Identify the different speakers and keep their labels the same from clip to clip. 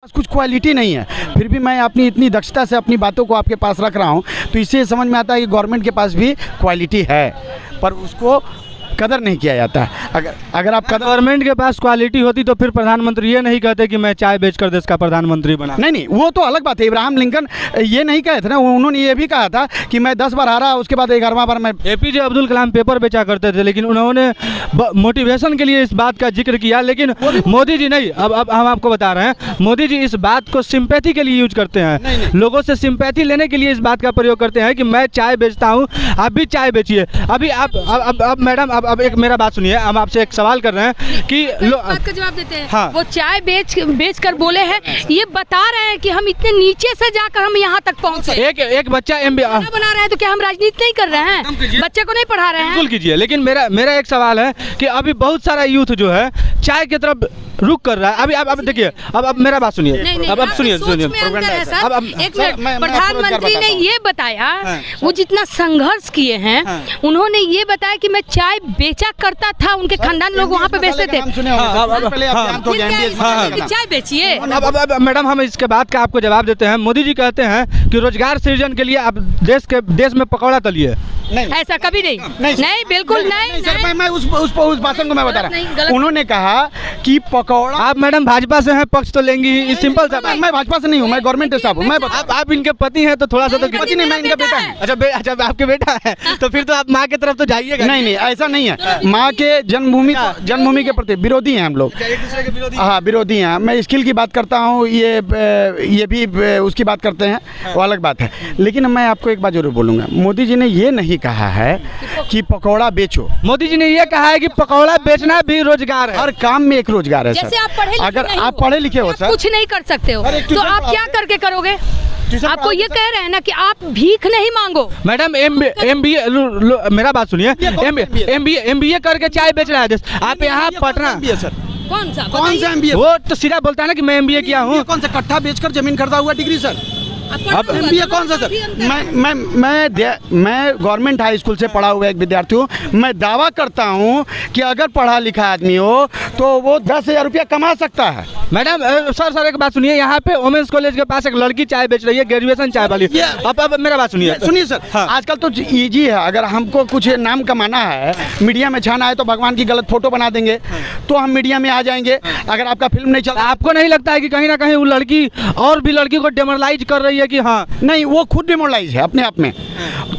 Speaker 1: कुछ क्वालिटी नहीं है, फिर भी मैं अपनी इतनी दक्षता से अपनी बातों को आपके पास रख रहा हूं, तो इससे समझ में आता है कि गवर्नमेंट के पास भी क्वालिटी है, पर उसको कदर नहीं किया जाता है। अगर आप
Speaker 2: गवर्नमेंट के पास क्वालिटी होती तो फिर प्रधानमंत्री ये नहीं कहते कि मैं चाय बेचकर देश का प्रधानमंत्री बना।
Speaker 1: नहीं, वो तो अलग बात है। इब्राहिम लिंकन ये नहीं कहे थे ना, उन्होंने ये भी कहा था कि मैं 10 बार हारा, उसके बाद 11वां बार मैं।
Speaker 2: APJ अब्दुल कलाम पेपर बेचा करते थे, लेकिन उन्होंने मोटिवेशन के लिए इस बात का जिक्र किया, लेकिन मोदी जी नहीं। अब हम आपको बता रहे हैं, मोदी जी इस बात को सिंपैथी के लिए यूज करते हैं, लोगों से सिंपैथी लेने के लिए इस बात का प्रयोग करते हैं कि मैं चाय बेचता हूँ, आप भी चाय बेचिए। अभी आप अब मैडम अब एक मेरा बात सुनिए, हम आपसे एक सवाल कर रहे हैं कि
Speaker 3: बात का जवाब देते हैं।
Speaker 2: हाँ।
Speaker 3: वो चाय बेच कर बोले हैं, ये बता रहे हैं कि हम इतने नीचे से जाकर हम यहाँ तक पहुँचे।
Speaker 2: एक बच्चा
Speaker 3: बना रहे हैं, तो क्या हम राजनीति नहीं कर रहे हैं? बच्चे को नहीं पढ़ा रहे हैं?
Speaker 2: बिल्कुल कीजिए, लेकिन मेरा एक सवाल है कि अभी बहुत सारा यूथ जो है चाय की तरफ रुक कर रहा है। अभी अब देखिए, अब मेरा बात सुनिए, अब सुनिए एक मिनट।
Speaker 3: प्रधानमंत्री ने ये बताया, वो जितना संघर्ष किए हैं, उन्होंने ये बताया कि मैं चाय बेचा करता था, उनके खानदान लोग वहाँ पे बेचते थे। चाय बेचिए।
Speaker 2: अब मैडम हम इसके बाद का आपको जवाब देते हैं। मोदी जी कहते हैं कि रोजगार सृजन के लिए आप देश में पकौड़ा तलिए।
Speaker 3: ऐसा कभी नहीं, बिल्कुल नहीं।
Speaker 1: सर, मैं उस भाषण को मैं बता रहा हूँ। उन्होंने कहा कि पकौड़ा।
Speaker 2: आप मैडम भाजपा से हैं, पक्ष तो लेंगी, सिंपल सा।
Speaker 1: मैं भाजपा से नहीं हूँ, मैं गवर्नमेंट स्टाफ हूँ।
Speaker 2: आप इनके पति हैं तो थोड़ा सा तो
Speaker 1: पति नहीं, मैं इनका बेटा है।
Speaker 2: अच्छा आपके बेटा है, तो फिर तो आप माँ की तरफ तो जाइएगा।
Speaker 1: नहीं, ऐसा नहीं है। माँ के जन्मभूमि के प्रति विरोधी हैं हम लोग। हाँ, विरोधी हैं। मैं स्किल की बात करता हूँ, ये भी उसकी बात करते हैं, वो अलग बात है। लेकिन मैं आपको एक बात जरूर बोलूँगा, मोदी जी ने ये नहीं कहा है कि पकौड़ा बेचो।
Speaker 2: मोदी जी ने ये कहा है कि पकौड़ा बेचना भी रोजगार है।
Speaker 1: हर काम में एक रोजगार है सर। अगर आप पढ़े लिखे हो सर,
Speaker 3: कुछ नहीं कर सकते हो, तो आप क्या करके करोगे? आपको ये कह रहे हैं ना कि आप भीख नहीं मांगो।
Speaker 2: मैडम MBA मेरा बात सुनिए, MBA करके चाय बेच रहा है देश। आप यहाँ पटना
Speaker 3: कौन सा
Speaker 1: MBA?
Speaker 2: वो तो सीधा बोलता है ना कि मैं MBA किया हूँ।
Speaker 1: कौन सा कट्ठा बेचकर जमीन खरीदा हुआ डिग्री सर?
Speaker 3: अब
Speaker 1: MBA कौन सा सर? मैं गवर्नमेंट हाई स्कूल से पढ़ा हुआ एक विद्यार्थी हूँ। मैं दावा करता हूँ कि अगर पढ़ा लिखा आदमी हो तो वो 10,000 रुपया कमा सकता है।
Speaker 2: मैडम सर एक बात सुनिए, यहाँ पे वुमेन्स कॉलेज के पास एक लड़की चाय बेच रही है, ग्रेजुएशन चाय वाली। अब मेरा बात सुनिए
Speaker 1: सर। हाँ। आजकल तो इजी है, अगर हमको कुछ नाम कमाना है, मीडिया में छाना है, तो भगवान की गलत फोटो बना देंगे तो हम मीडिया में आ जाएंगे। अगर आपका फिल्म नहीं चलता,
Speaker 2: आपको नहीं लगता है कि कहीं ना कहीं वो लड़की और भी लड़की को डेमोरलाइज कर रही है? कि हाँ,
Speaker 1: नहीं, वो खुद डिमोरलाइज है अपने आप में।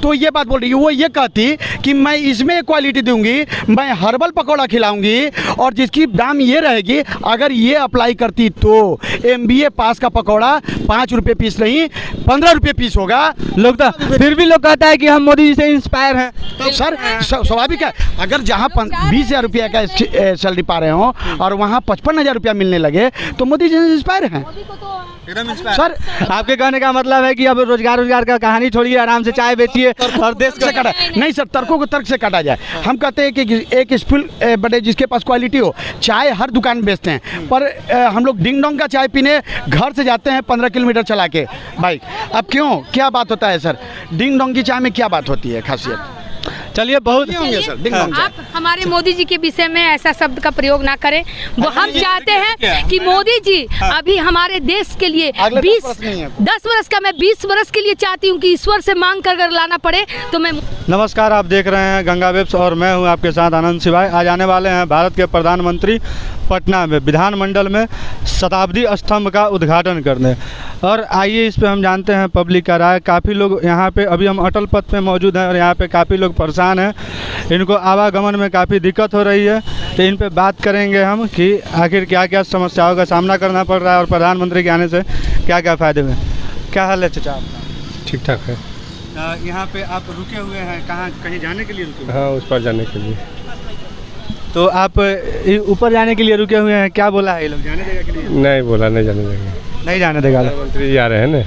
Speaker 1: तो ये बात बोल रही है, वो ये कहती कि मैं इसमें क्वालिटी दूंगी, मैं हर्बल पकौड़ा खिलाऊंगी, और जिसकी दाम ये रहेगी, अगर ये अप्लाई करती तो MBA पास का पकौड़ा 5 रुपये पीस नहीं 15 रुपये पीस होगा।
Speaker 2: लोग तो फिर भी लोग कहता है कि हम मोदी जी से इंस्पायर हैं।
Speaker 1: तो सर स्वाभाविक है, अगर जहाँ 20,000 रुपया का सैलरी पा रहे हो और वहाँ 55,000 रुपया मिलने लगे तो मोदी जी से इंस्पायर हैं सर।
Speaker 2: आपके कहने का मतलब है कि अब रोजगार का कहानी छोड़िए, आराम से चाय बेचिए और देश
Speaker 1: से काटा। नहीं सर, तर्कों को तर्क से काटा जाए। हम कहते हैं कि एक स्कूल बड़े जिसके पास क्वालिटी हो, चाय हर दुकान बेचते हैं, पर हम लोग डिंग डोंग का चाय पीने घर से जाते हैं 15 किलोमीटर चला के बाइक। अब क्यों, क्या बात होता है सर? डिंग डोंग की चाय में क्या बात होती है खासियत?
Speaker 2: चलिए बहुत
Speaker 1: होंगे सर।
Speaker 3: आप हमारे मोदी जी के विषय में ऐसा शब्द का प्रयोग ना करें। वो हम चाहते हैं कि मोदी जी अभी हमारे देश के लिए 10 वर्ष का, मैं 20 वर्ष के लिए चाहती हूँ कि ईश्वर से मांग कर अगर लाना पड़े तो मैं।
Speaker 2: नमस्कार, आप देख रहे हैं गंगा वेब्स और मैं हूं आपके साथ आनंद शिवाय। आज आने वाले हैं भारत के प्रधानमंत्री पटना में विधानमंडल में शताब्दी स्तंभ का उद्घाटन करने, और आइए इस पे हम जानते हैं पब्लिक का राय। काफ़ी लोग यहाँ पे, अभी हम अटल पथ पे मौजूद हैं और यहाँ पे काफ़ी लोग परेशान हैं, इनको आवागमन में काफ़ी दिक्कत हो रही है। तो इन पे बात करेंगे हम कि आखिर क्या क्या समस्याओं का सामना करना पड़ रहा है और प्रधानमंत्री के आने से क्या क्या फ़ायदे हुए। क्या हाल है चाचा आपका?
Speaker 4: ठीक ठाक है।
Speaker 2: यहाँ पे आप रुके हुए हैं, कहाँ, कहीं जाने के लिए रुके?
Speaker 4: हाँ, उस पर जाने के लिए।
Speaker 2: तो आप ऊपर जाने के लिए रुके हुए हैं, क्या बोला है ये लोग, जाने देगा कि नहीं?
Speaker 4: नहीं बोला, नहीं जाने देंगे।
Speaker 2: नहीं जाने देगा।
Speaker 4: प्रधानमंत्री आ रहे हैं ना।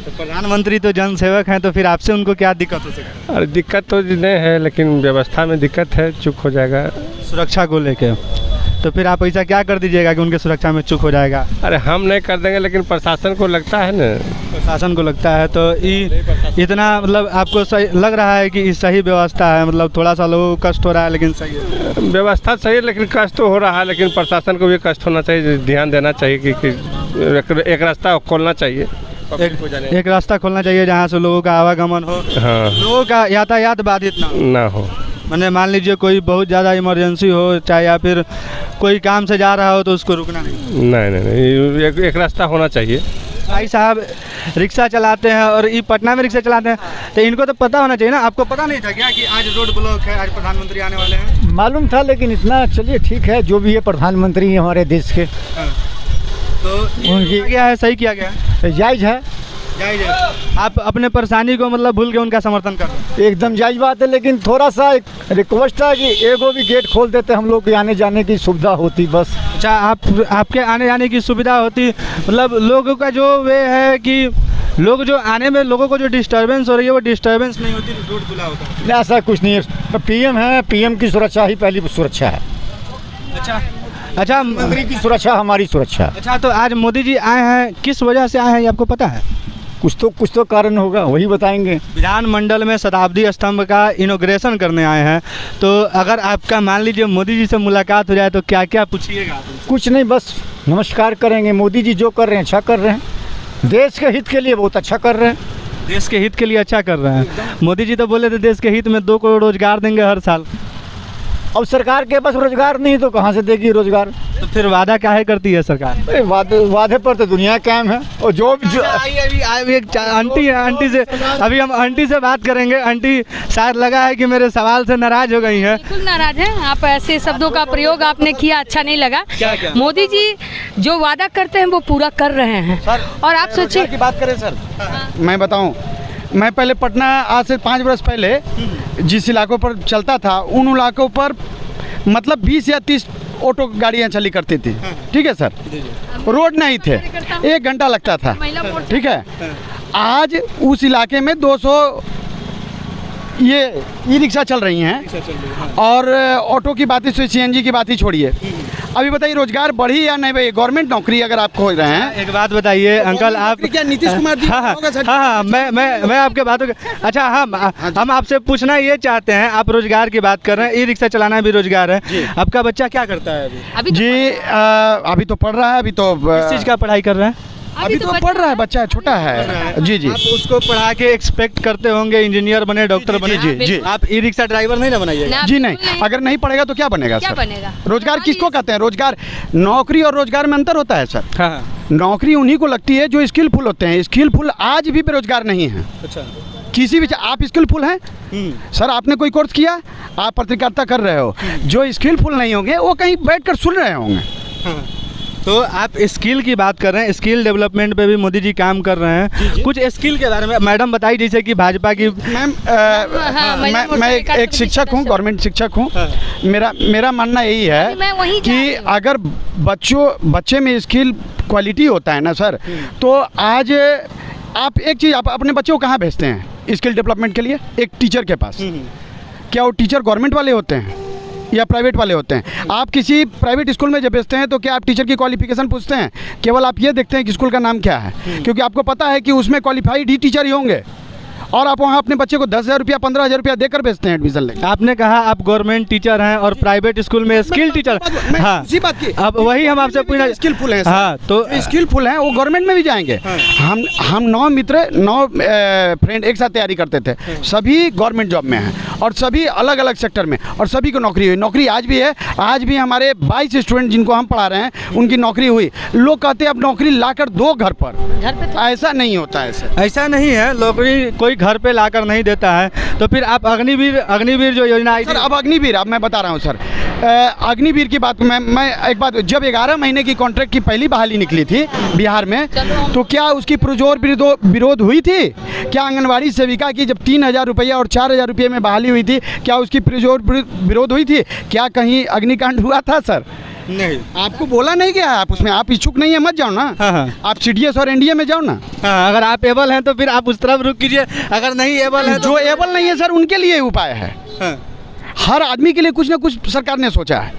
Speaker 2: तो प्रधानमंत्री तो जनसेवक हैं, तो फिर आपसे उनको क्या दिक्कत हो सकती है?
Speaker 4: अरे दिक्कत तो नहीं है, लेकिन व्यवस्था में दिक्कत है, चूक हो जाएगा
Speaker 2: सुरक्षा को लेके। तो फिर आप ऐसा क्या कर दीजिएगा कि उनके सुरक्षा में चूक हो जाएगा?
Speaker 4: अरे हम नहीं कर देंगे, लेकिन प्रशासन को लगता है ना।
Speaker 2: प्रशासन को लगता है तो इतना मतलब आपको सही लग रहा है कि सही व्यवस्था है? मतलब थोड़ा सा लोगों को कष्ट हो रहा है लेकिन सही है।
Speaker 4: व्यवस्था सही है लेकिन कष्ट तो हो रहा है, लेकिन प्रशासन को भी कष्ट होना चाहिए, ध्यान देना चाहिए कि एक रास्ता खोलना चाहिए पब्लिक को जाने।
Speaker 2: एक रास्ता खोलना चाहिए जहाँ से लोगों का आवागमन हो,
Speaker 4: हाँ,
Speaker 2: लोगों का यातायात बाधित ना हो।
Speaker 4: ना हो।
Speaker 2: मैंने मान लीजिए कोई बहुत ज़्यादा इमरजेंसी हो, चाहे या फिर कोई काम से जा रहा हो तो उसको रुकना नहीं।
Speaker 4: नहीं, एक रास्ता होना चाहिए।
Speaker 2: भाई साहब रिक्शा चलाते हैं और ये पटना में रिक्शा चलाते हैं, तो इनको तो पता होना चाहिए ना। आपको पता नहीं था क्या कि आज रोड ब्लॉक है, आज प्रधानमंत्री आने वाले हैं?
Speaker 5: मालूम था, लेकिन इतना चलिए ठीक है, जो भी है प्रधानमंत्री हैं हमारे देश के,
Speaker 2: तो
Speaker 5: उनकी
Speaker 2: क्या है, सही किया गया है,
Speaker 5: जायज़ है,
Speaker 2: जायज़ है। आप अपने परेशानी को मतलब भूल के उनका समर्थन कर रहे हैं।
Speaker 5: एकदम जायज़ बात है। लेकिन थोड़ा सा एक रिक्वेस्ट है कि एगो भी गेट खोल देते, हम लोग के आने जाने की सुविधा होती बस।
Speaker 2: अच्छा, आपके आने जाने की सुविधा होती, मतलब लोगों का जो वे है कि लोग जो आने में लोगों को जो डिस्टर्बेंस हो रही है वो डिस्टर्बेंस नहीं होती, रोड खुला होता है।
Speaker 5: नहीं, ऐसा कुछ नहीं है। पीएम है, पीएम की सुरक्षा ही पहली सुरक्षा है।
Speaker 2: अच्छा,
Speaker 5: मंत्री की सुरक्षा हमारी सुरक्षा।
Speaker 2: अच्छा, तो आज मोदी जी आए हैं, किस वजह से आए हैं ये आपको पता है?
Speaker 5: कुछ तो कारण होगा, वही बताएंगे।
Speaker 2: विधानमंडल में शताब्दी स्तंभ का इनॉग्रेशन करने आए हैं, तो अगर आपका मान लीजिए मोदी जी से मुलाकात हो जाए तो क्या क्या पूछिएगा?
Speaker 5: कुछ नहीं, बस नमस्कार करेंगे। मोदी जी जो कर रहे हैं अच्छा कर रहे हैं, देश के हित के लिए बहुत अच्छा कर रहे हैं।
Speaker 2: देश के हित के लिए अच्छा कर रहे हैं। मोदी जी तो बोले थे देश के हित में 2 करोड़ रोजगार देंगे हर साल।
Speaker 5: अब सरकार के पास रोजगार नहीं तो कहाँ से देगी रोजगार?
Speaker 2: तो फिर वादा काहे करती है सरकार?
Speaker 5: अरे वादे पर तो दुनिया कायम है। और जो
Speaker 2: अभी एक आंटी है, आंटी से अभी हम आंटी से बात करेंगे। आंटी शायद लगा है कि मेरे सवाल से नाराज हो गई हैं।
Speaker 3: बिल्कुल नाराज हैं आप, ऐसे शब्दों का प्रयोग आपने किया, अच्छा नहीं लगा।
Speaker 2: क्या?
Speaker 3: मोदी जी जो वादा करते हैं वो पूरा कर रहे हैं। और आप सोचिए
Speaker 2: की बात करें सर,
Speaker 1: मैं बताऊं, मैं पहले पटना आज से 5 वर्ष पहले जिस इलाकों पर चलता था, उन इलाकों पर मतलब 20 या 30 ऑटो गाड़ियाँ चली करती थी। ठीक है सर, रोड नहीं थे, 1 घंटा लगता था। ठीक है, आज उस इलाके में 200 ये ई रिक्शा चल रही हैं और ऑटो की बात ही, CNG की बात ही छोड़िए। अभी बताइए रोजगार बढ़ी या नहीं भाई? गवर्नमेंट नौकरी अगर आप खोज रहे हैं,
Speaker 2: एक बात बताइए अंकल, आप
Speaker 1: क्या नीतीश कुमार जी?
Speaker 2: हाँ, मैं आपके बातों अच्छा, हम आपसे पूछना ये चाहते हैं, आप रोजगार की बात कर रहे हैं, ई रिक्शा चलाना भी रोजगार है। आपका बच्चा क्या करता है अभी?
Speaker 3: तो
Speaker 1: जी अभी तो पढ़ रहा है। अभी तो
Speaker 2: किस चीज़ का पढ़ाई कर रहे हैं?
Speaker 1: अभी तो पढ़ रहा है, बच्चा है, छोटा है। जी
Speaker 2: आप उसको पढ़ा के एक्सपेक्ट करते होंगे इंजीनियर बने, डॉक्टर बने।
Speaker 1: जी।
Speaker 2: आप ई रिक्शा ड्राइवर नहीं ना बनाइए?
Speaker 1: जी नहीं, अगर नहीं पढ़ेगा तो क्या बनेगा
Speaker 3: क्या
Speaker 1: सर?
Speaker 3: बनेगा?
Speaker 1: रोजगार किसको कहते हैं? रोजगार, नौकरी और रोजगार में अंतर होता है सर।
Speaker 2: हाँ।
Speaker 1: नौकरी उन्हीं को लगती है जो स्किलफुल होते हैं। स्किलफुल आज भी बेरोजगार नहीं है।
Speaker 2: अच्छा,
Speaker 1: किसी भी, आप स्किलफुल हैं सर, आपने कोई कोर्स किया, आप पत्रकारिता कर रहे हो। जो स्किलफुल नहीं होंगे वो कहीं बैठकर सुन रहे होंगे।
Speaker 2: तो आप स्किल की बात कर रहे हैं, स्किल डेवलपमेंट पे भी मोदी जी काम कर रहे हैं। कुछ स्किल के बारे में मैडम बताइए, जैसे कि भाजपा की
Speaker 1: मैम मैं एक शिक्षक हूँ, गवर्नमेंट शिक्षक हूँ। मेरा मानना यही है कि अगर बच्चे में स्किल क्वालिटी होता है ना सर, तो आज आप एक चीज़, आप अपने बच्चों को कहाँ भेजते हैं स्किल डेवलपमेंट के लिए? एक टीचर के पास। क्या वो टीचर गवर्नमेंट वाले होते हैं या प्राइवेट वाले होते हैं? आप किसी प्राइवेट स्कूल में जब भेजते हैं तो क्या आप टीचर की क्वालिफिकेशन पूछते हैं? केवल आप ये देखते हैं कि स्कूल का नाम क्या है, क्योंकि आपको पता है कि उसमें क्वालिफाइड ही टीचर ही होंगे। और आप वहाँ अपने बच्चे को 10,000 रुपया 15,000 रुपया देकर भेजते हैं एडमिशन लेकर।
Speaker 2: आपने कहा आप गवर्नमेंट टीचर हैं और प्राइवेट स्कूल में स्किल टीचर। हाँ,
Speaker 1: इसी बात की,
Speaker 2: अब वही हम आपसे पूछना,
Speaker 1: स्किलफुल हैं।
Speaker 2: हाँ, तो
Speaker 1: स्किलफुल हैं वो गवर्नमेंट में भी जाएंगे। हम 9 मित्र 9 फ्रेंड एक साथ तैयारी करते थे, सभी गवर्नमेंट जॉब में हैं और सभी अलग अलग सेक्टर में, और सभी को नौकरी हुई। नौकरी आज भी है, आज भी हमारे 22 स्टूडेंट जिनको हम पढ़ा रहे हैं उनकी नौकरी हुई। लोग कहते हैं अब नौकरी लाकर दो घर पर, ऐसा नहीं होता है सर।
Speaker 2: ऐसा नहीं है, नौकरी कोई घर पे लाकर नहीं देता है। तो फिर आप अग्निवीर जो योजना आई
Speaker 1: सर, अब अग्निवीर, अब मैं बता रहा हूँ सर, अग्निवीर की बात मैं एक बात, जब 11 महीने की कॉन्ट्रैक्ट की पहली बहाली निकली थी बिहार में, तो क्या उसकी पुरजोर विरोध हुई थी? क्या आंगनवाड़ी सेविका की जब 3,000 रुपया और 4,000 रुपये में बहाली हुई थी, क्या उसकी पुरजोर विरोध हुई थी? क्या कहीं अग्निकांड हुआ था सर?
Speaker 2: नहीं।
Speaker 1: आपको बोला नहीं गया है, आप उसमें आप इच्छुक नहीं है, मत जाओ ना।
Speaker 2: हाँ।
Speaker 1: आप CDS और NDA में जाओ ना।
Speaker 2: हाँ, अगर आप एबल हैं तो फिर आप उस तरफ रुक कीजिए, अगर नहीं एबल है
Speaker 1: जो एबल नहीं है सर उनके लिए उपाय है।
Speaker 2: हाँ।
Speaker 1: हर आदमी के लिए कुछ ना कुछ सरकार ने सोचा है।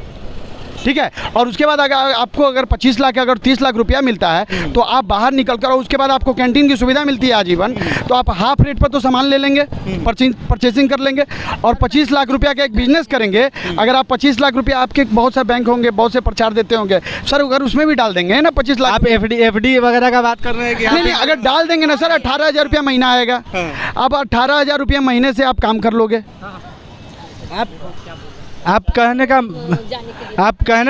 Speaker 1: ठीक है। और उसके बाद अगर आपको अगर 25 लाख अगर 30 लाख रुपया मिलता है तो आप बाहर निकल कर, और उसके बाद आपको कैंटीन की सुविधा मिलती है आजीवन, तो आप हाफ रेट पर तो सामान ले लेंगे, परचेसिंग कर लेंगे, और 25 लाख रुपया का एक बिजनेस करेंगे। अगर आप 25 लाख रुपया, आपके बहुत से बैंक होंगे, बहुत से प्रचार देते होंगे सर, अगर उसमें भी डाल देंगे ना 25 लाख।
Speaker 2: आप एफडी वगैरह का बात कर रहे हैं कि
Speaker 1: नहीं, अगर डाल देंगे ना सर, 18,000 रुपया महीना आएगा। अब 18,000 रुपया महीने से आप काम कर लोगे।
Speaker 2: आप कहने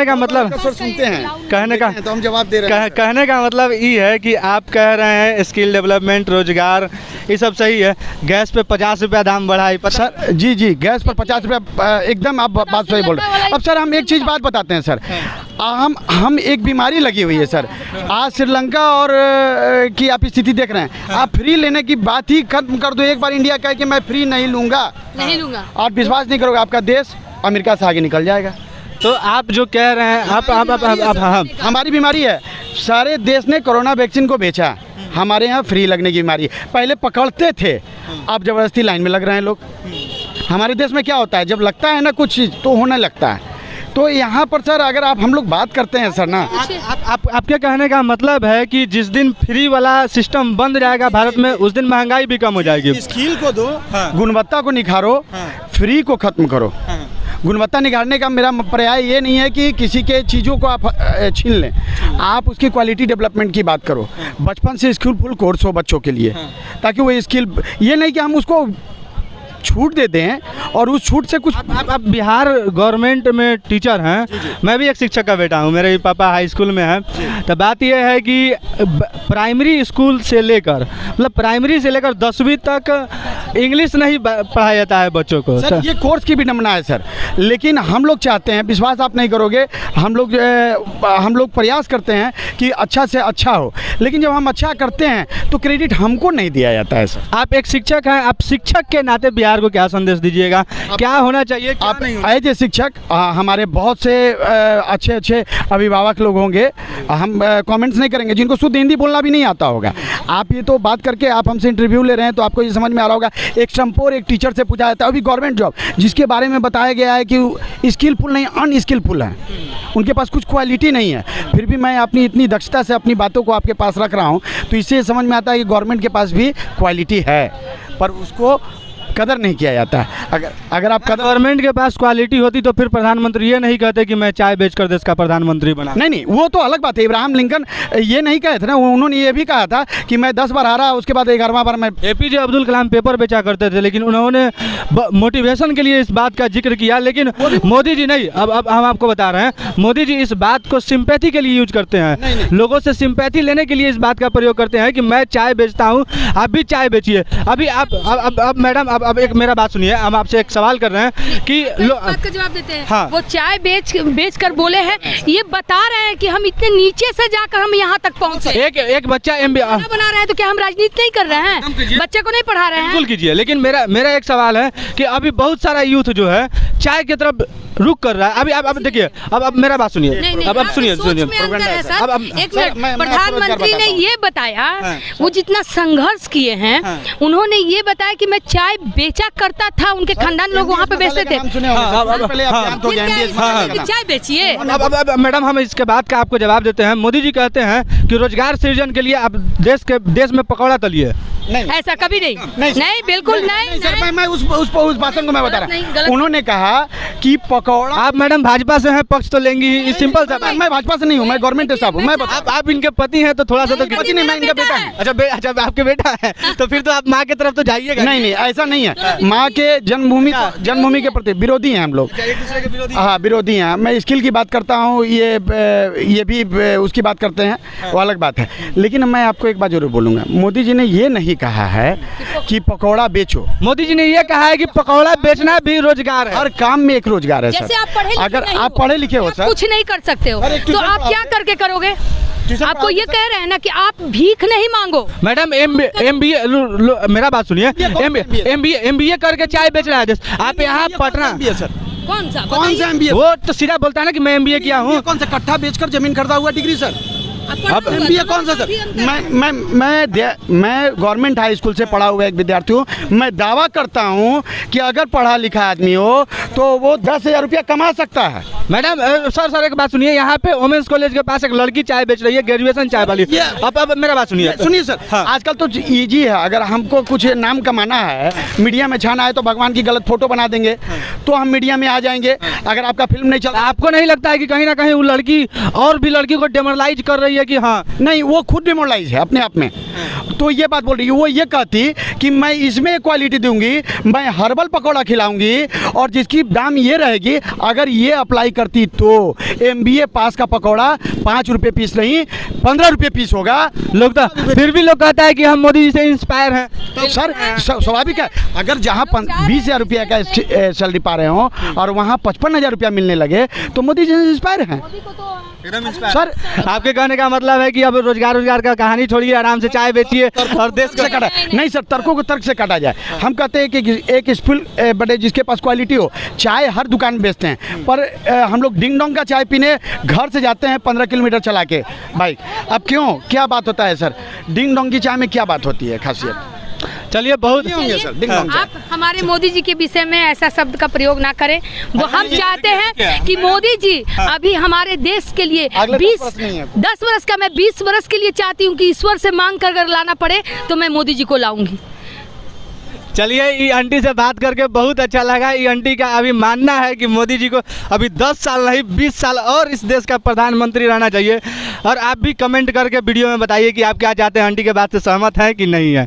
Speaker 2: का मतलब
Speaker 1: सर सुनते हैं,
Speaker 2: कहने का
Speaker 1: तो हम जवाब दे रहे हैं।
Speaker 2: कहने का मतलब ये है कि आप कह रहे हैं स्किल डेवलपमेंट, रोजगार, ये सब सही है। गैस पे 50 रुपया दाम बढ़ा है
Speaker 1: सर। जी गैस पर 50 रुपया, एकदम आप बात सही बोल रहे हैं। अब सर हम एक चीज़ बात बताते हैं सर, हम एक बीमारी लगी हुई है सर। आज श्रीलंका और की आप स्थिति देख रहे हैं। आप फ्री लेने की बात ही खत्म कर दो, एक बार इंडिया कहे कि मैं फ्री नहीं लूँगा, आप विश्वास नहीं करोगे, आपका देश अमेरिका से आगे निकल जाएगा।
Speaker 2: तो आप जो कह रहे हैं, आप
Speaker 1: हमारी बीमारी है, सारे देश ने कोरोना वैक्सीन को बेचा, हमारे यहाँ फ्री लगने की बीमारी। पहले पकड़ते थे, अब ज़बरदस्ती लाइन में लग रहे हैं लोग। हमारे देश में क्या होता है, जब लगता है ना कुछ चीज़ तो होने लगता है। तो यहाँ पर सर अगर हम लोग बात करते हैं सर ना,
Speaker 2: आपके कहने का मतलब है कि जिस दिन फ्री वाला सिस्टम बंद जाएगा भारत में, उस दिन महंगाई भी कम हो जाएगी।
Speaker 1: स्किल को दो, गुणवत्ता को निखारो, फ्री को खत्म करो। गुणवत्ता निखारने का मेरा पर्याय ये नहीं है कि किसी के चीज़ों को आप छीन लें, आप उसकी क्वालिटी डेवलपमेंट की बात करो। बचपन से स्किलफुल कोर्स हो बच्चों के लिए, ताकि वो स्किल, ये नहीं कि हम उसको छूट देते हैं और उस छूट से कुछ।
Speaker 2: आप बिहार गवर्नमेंट में टीचर हैं, मैं भी एक शिक्षक का बेटा हूं, मेरे पापा हाई स्कूल में हैं। तो बात यह है कि प्राइमरी स्कूल से लेकर, मतलब प्राइमरी से लेकर 10वीं तक इंग्लिश नहीं पढ़ाया जाता है बच्चों को।
Speaker 1: सर ये कोर्स की विडंबना है सर, लेकिन हम लोग चाहते हैं, विश्वास आप नहीं करोगे, हम लोग प्रयास करते हैं कि अच्छा से अच्छा हो, लेकिन जब हम अच्छा करते हैं तो क्रेडिट हमको नहीं दिया जाता है सर।
Speaker 2: आप एक शिक्षक हैं, आप शिक्षक के नाते बिहार को क्या संदेश दीजिएगा, क्या होना चाहिए, क्या
Speaker 1: आप
Speaker 2: नहीं?
Speaker 1: एज ए शिक्षक हमारे बहुत से अच्छे अभिभावक लोग होंगे, हम कमेंट्स नहीं करेंगे, जिनको शुद्ध हिंदी बोलना भी नहीं आता होगा। आप ये तो बात करके आप हमसे इंटरव्यू ले रहे हैं तो आपको ये समझ में आ रहा होगा, एक स्टम्पोर एक टीचर से पूछा जाता है, अभी गवर्नमेंट जॉब जिसके बारे में बताया गया है कि स्किलफुल नहीं अनस्किलफुल है, उनके पास कुछ क्वालिटी नहीं है, फिर भी मैं अपनी इतनी दक्षता से अपनी बातों को आपके पास रख रहा हूँ, तो इससे समझ में आता है कि गवर्नमेंट के पास भी क्वालिटी है, पर उसको कदर नहीं किया जाता है। अगर आप
Speaker 2: गवर्नमेंट के पास क्वालिटी होती तो फिर प्रधानमंत्री ये नहीं कहते कि मैं चाय बेचकर देश का प्रधानमंत्री बना।
Speaker 1: नहीं, वो तो अलग बात है। इब्राहिम लिंकन ये नहीं कहे थे ना, उन्होंने ये भी कहा था कि मैं 10 बार हारा, उसके बाद 11वां बार मैं।
Speaker 2: APJ अब्दुल कलाम पेपर बेचा करते थे, लेकिन उन्होंने मोटिवेशन के लिए इस बात का जिक्र किया, लेकिन मोदी जी नहीं। अब हम आपको बता रहे हैं, मोदी जी इस बात को सिंपैथी के लिए यूज करते हैं, लोगों से सिंपैथी लेने के लिए इस बात का प्रयोग करते हैं कि मैं चाय बेचता हूँ, आप भी चाय बेचिए। अभी आप मैडम अब एक मेरा बात सुनिए, हम आपसे एक सवाल कर रहे हैं कि
Speaker 3: बात का जवाब देते हैं।
Speaker 2: हाँ।
Speaker 3: वो चाय बेच कर बोले हैं, ये बता रहे हैं कि हम इतने नीचे से जाकर हम यहाँ तक पहुँचे।
Speaker 2: एक बच्चा MBA
Speaker 3: बना रहे हैं, तो क्या हम राजनीति नहीं कर रहे हैं, बच्चे को नहीं पढ़ा रहे हैं?
Speaker 2: बिल्कुल कीजिए, लेकिन मेरा एक सवाल है कि अभी बहुत सारा यूथ जो है चाय की तरफ रुक कर रहा है। अभी अब देखिए, अब मेरा बात सुनिए, अब सुनिए एक
Speaker 3: मिनट, प्रधानमंत्री ने ये बताया, वो जितना संघर्ष किए हैं, उन्होंने ये बताया कि मैं चाय बेचा करता था, उनके खानदान लोग वहाँ पे बेचते थे। चाय बेचिए।
Speaker 2: अब मैडम हम इसके बाद का आपको जवाब देते हैं। मोदी जी कहते हैं कि रोजगार सृजन के लिए आप देश में पकौड़ा तलिए।
Speaker 3: ऐसा कभी नहीं, बिल्कुल नहीं।
Speaker 1: सर मैं उस भाषण को मैं बता रहा हूँ, उन्होंने कहा कि पकौड़ा।
Speaker 2: आप मैडम भाजपा से हैं, पक्ष तो लेंगी ही, सिंपल सा।
Speaker 1: मैं भाजपा से नहीं हूँ, मैं गवर्नमेंट स्टाफ हूँ। मैं
Speaker 2: आप इनके पति हैं तो थोड़ा सा तो
Speaker 1: पति नहीं, मैं इनका बेटा है।
Speaker 2: अच्छा आपके बेटा है, तो फिर तो आप माँ की तरफ तो जाइएगा।
Speaker 1: नहीं, ऐसा नहीं है। माँ के जन्मभूमि के प्रति विरोधी हैं हम लोग, हाँ विरोधी हैं। मैं स्किल की बात करता हूँ, ये भी उसकी बात करते हैं, वो अलग बात है। लेकिन मैं आपको एक बात जरूर बोलूँगा, मोदी जी ने ये नहीं कहा है कि पकौड़ा बेचो।
Speaker 2: मोदी जी ने ये कहा है कि पकौड़ा बेचना भी रोजगार है,
Speaker 1: हर काम में एक रोजगार है सर। अगर आप पढ़े लिखे हो सर,
Speaker 3: कुछ नहीं कर सकते हो, तो आप क्या करके करोगे? आपको ये कह रहे हैं ना कि आप भीख नहीं मांगो।
Speaker 2: मैडम MBA मेरा बात सुनिए, MBA करके चाय बेच रहा है देश। आप यहाँ पटना
Speaker 3: कौन सा
Speaker 1: MBA?
Speaker 2: वो तो सीधा बोलता है ना कि मैं MBA किया हूँ।
Speaker 1: कौन सा कट्ठा बेचकर जमीन खरीदा हुआ डिग्री सर?
Speaker 2: अब
Speaker 1: MBA कौन सा सर? मैं गवर्नमेंट हाई स्कूल से पढ़ा हुआ एक विद्यार्थी हूँ। मैं दावा करता हूँ कि अगर पढ़ा लिखा आदमी हो तो वो 10,000 रुपया कमा सकता है।
Speaker 2: मैडम सर एक बात सुनिए, यहाँ पे वोमेंस कॉलेज के पास एक लड़की चाय बेच रही है, ग्रेजुएशन चाय वाली। अब मेरा बात सुनिए
Speaker 1: सर।
Speaker 2: हाँ।
Speaker 1: आजकल तो इजी है, अगर हमको कुछ नाम कमाना है, मीडिया में छाना है तो भगवान की गलत फोटो बना देंगे तो हम मीडिया में आ जाएंगे। अगर आपका फिल्म नहीं चलता,
Speaker 2: आपको नहीं लगता है कि कहीं ना कहीं वो लड़की और भी लड़की को डेमोरलाइज कर रही है कि हाँ
Speaker 1: नहीं, वो खुद डिमोरलाइज है अपने आप में। तो ये बात बोल रही है, वो ये कहती कि मैं इसमें क्वालिटी दूंगी, मैं हर्बल पकौड़ा खिलाऊंगी और जिसकी दाम ये रहेगी, अगर ये अप्लाई करती तो MBA पास का पकौड़ा 5 रुपये पीस नहीं 15 रुपये पीस होगा।
Speaker 2: लोग तो फिर भी लोग कहता है कि हम मोदी जी से इंस्पायर हैं।
Speaker 1: तो सर स्वाभाविक है, अगर जहाँ 20,000 रुपया का सैलरी पा रहे हो और वहाँ 55,000 रुपया मिलने लगे तो मोदी जी से इंस्पायर हैं सर।
Speaker 2: आपके कहने का मतलब है कि अब रोजगार का कहानी छोड़िए, आराम से चाय बेचिए और देश
Speaker 1: से काटा नहीं सर, तर्कों को तर्क से काटा जाए। हम कहते हैं कि एक स्कूल बड़े जिसके पास क्वालिटी हो, चाय हर दुकान बेचते हैं, पर हम लोग डिंग डोंग का चाय पीने घर से जाते हैं 15 किलोमीटर चला के बाइक। अब क्यों, क्या बात होता है सर? डिंग डोंग की चाय में क्या बात होती है खासियत?
Speaker 2: चलिए बहुत
Speaker 1: होंगे सर, डिंग डोंग
Speaker 3: आप हमारे मोदी जी के विषय में ऐसा शब्द का प्रयोग ना करें। वो हम चाहते हैं कि मोदी जी अभी हमारे देश के लिए 10 वर्ष का, मैं 20 वर्ष के लिए चाहती हूँ कि ईश्वर से मांग कर अगर लाना पड़े तो मैं मोदी जी को लाऊंगी।
Speaker 2: चलिए, ये आंटी से बात करके बहुत अच्छा लगा। ये आंटी का अभी मानना है कि मोदी जी को अभी 10 साल नहीं 20 साल और इस देश का प्रधानमंत्री रहना चाहिए। और आप भी कमेंट करके वीडियो में बताइए कि आप क्या चाहते हैं, आंटी के बात से सहमत हैं कि नहीं है।